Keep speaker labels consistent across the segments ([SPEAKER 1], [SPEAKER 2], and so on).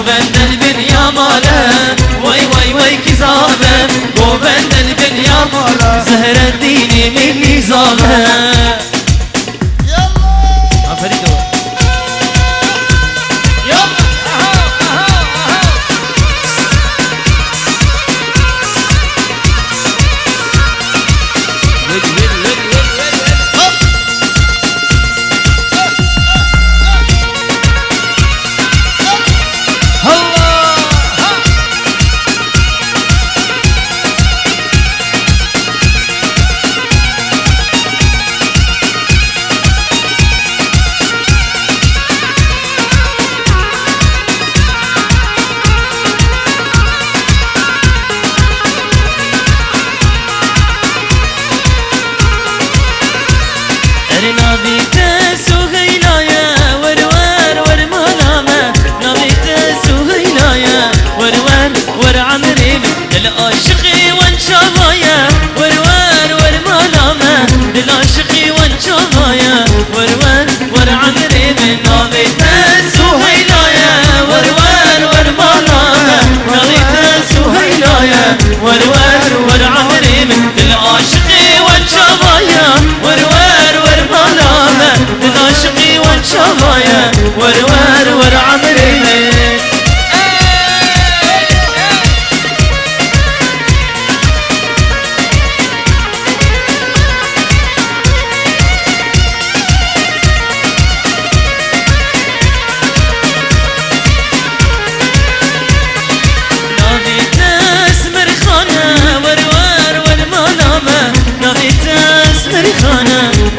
[SPEAKER 1] قوبند البنيا ماله وي وي وي كزامه قوبند البنيا ماله زهر الدين من نظامه للعاشقي وانشمايا ورور ورمالامه للعاشقي وانشمايا ورور ورعمري من نابت سهيلايا ورور ورمالامه نابت سهيلايا ورور ورعمري من للعاشقي وانشمايا ورور ورمالامه للعاشقي وانشمايا ورور ورعمري من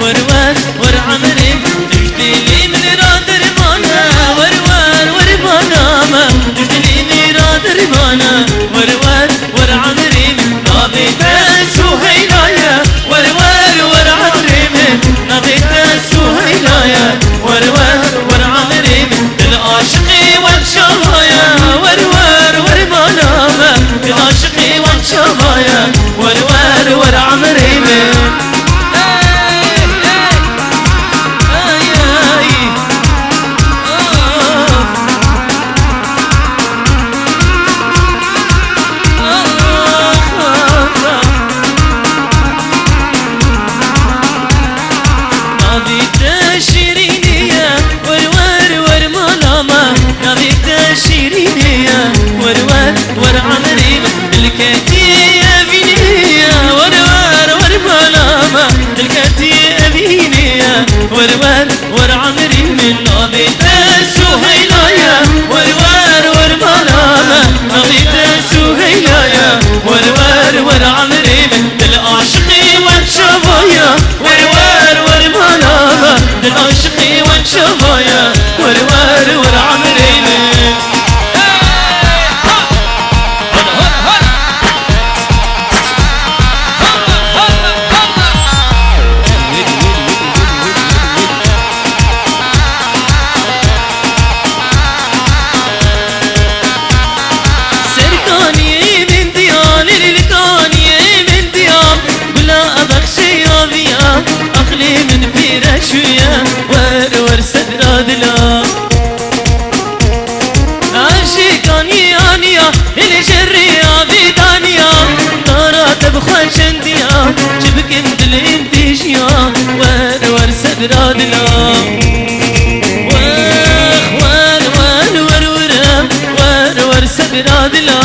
[SPEAKER 1] ورور ورعمري تجديلي من رادر مانا ورور ورمانامه تجديلي من رادر مانا ورور ورعمري نابت سهيلايا ورور ورعمري نابت سهيلايا ورور ورعمري للعاشقي وانشمايا ورور ورمانامه للعاشقي وانشمايا ورور ورعمري ورعمري الكتي أبينيا ورور ورمالامه الكتي أبينيا ورور ورعمري من نابت سهيلايا ورور ورمالامه نابت سهيلايا ورور ورعمري للعاشقي وانشمايا ورور ورمالامه للعاشقي وانشمايا ورور ورعمري أخلي من فيرة شوية ورور سدرادلا عاشقاني آنيا الجرية بدانيا نارا تبخل شنديا جبك مدل انتشيا ورور سدرادلا ورور سدرادلا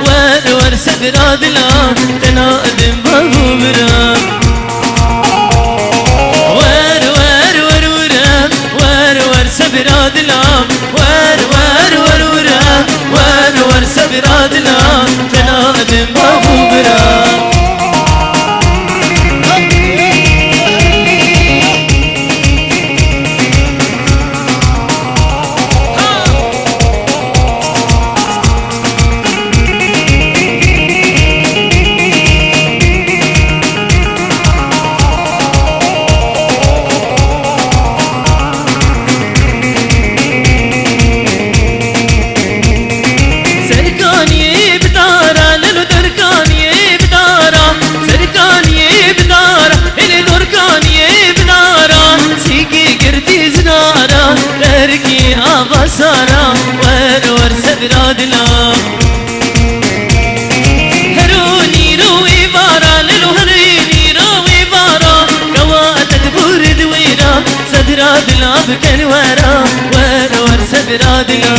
[SPEAKER 1] ورور سدرادلا تنادم بابورا ورور سدرادلا ورور سدرادلا تنادم بابورا بكن ورا ور سبرادنا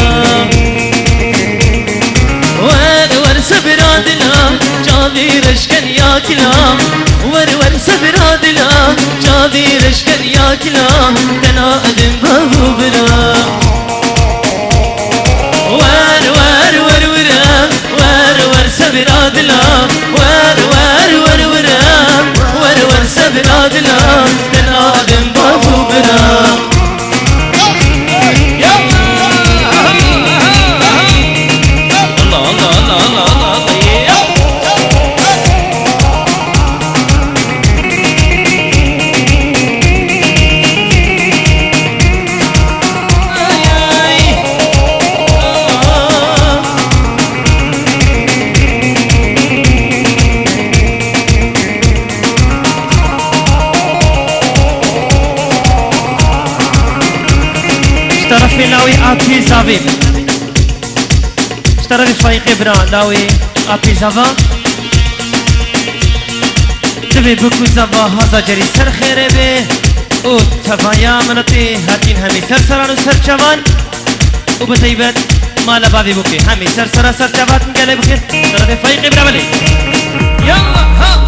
[SPEAKER 1] ور سبرادنا جاذي رشكن يا كلام ور سبرادنا جاذي رشكن يا كلام تنا أدم بابو بنا ور سبرادنا ور سبرادنا تنا أدم بابو بنا
[SPEAKER 2] اشترف لاوي ابي زافي اشترف فايق برا لاوي ابي زافا تبي بكو زافا هذا جري سر خيره به او تفايا منتي هاتين همي سر سرانو سر جوان وبتيبت مالا بابي بوكي همي سر سر جوات مقالي بخير اشترف فايق برا ملي يلا ها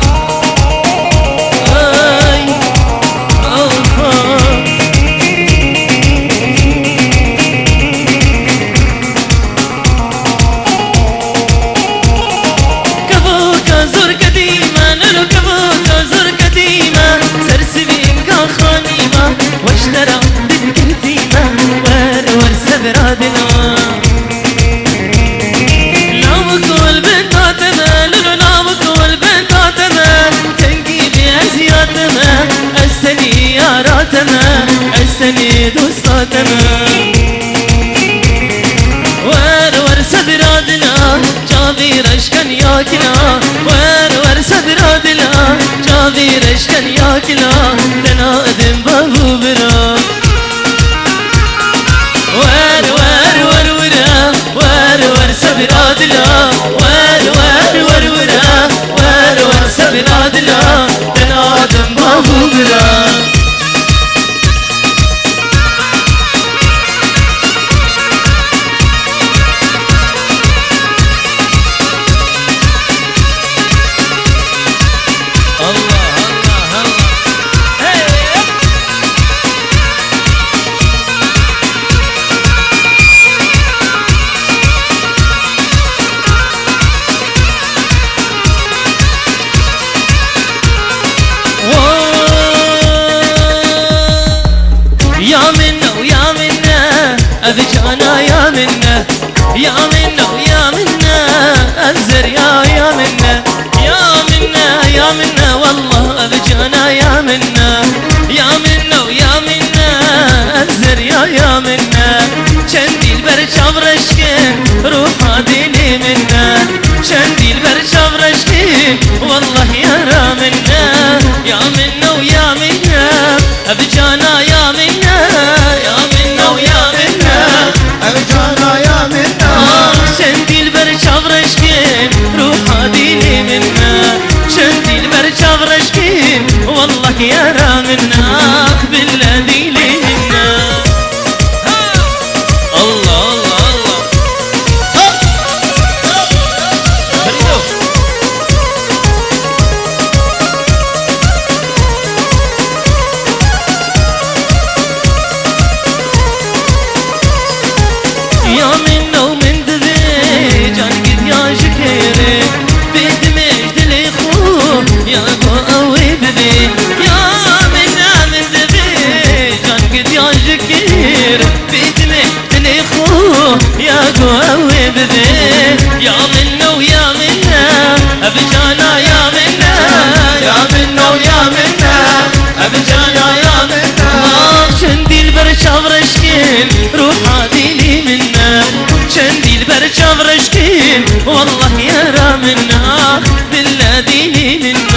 [SPEAKER 1] واشترى بالكرتيمة ور سبرادنا نامك والبنتاتنا لولو نامك والبنتاتنا تنقي بأزياتنا السني ياراتنا السني دوستاتنا ور سبرادنا جاذي رشكن ياكنا ور سبرادنا جاذي رشكن ياكنا تنا أدم بابو بنا ور سبرادنا ور سبرادنا تنا أدم بابو بنا أبجانا يا منا يا منا ويا منا أنزر يا منا يا منا والله أبجانا يا منا ويا منا أنزر يا منا شندي البرشام رشكين روح ديني منا شندي البرشام رشكين والله يا رامنا يا منا ويا منا أبجانا يا منا ويا منا
[SPEAKER 3] أبجانا يا منا
[SPEAKER 1] شندي البرشام رشكين روح ديني منا شندي البرشام رشكين والله يا رامنا بالذي لي منا الله الله الله يا منا ومن ذبي جان قد يا شكيري بيت مجد لي خوه يا قوي بذي يا منا من ذبي جان قد يا شكير بيت مجد لي خوه يا قوي بذي يا منا ويا منا أبجانا يا منا ويا منا أبجانا يا منا شندي البرشام رشكين روح ديني منا شندي البرشام رشكين والله يا رامنا بالذي لي منا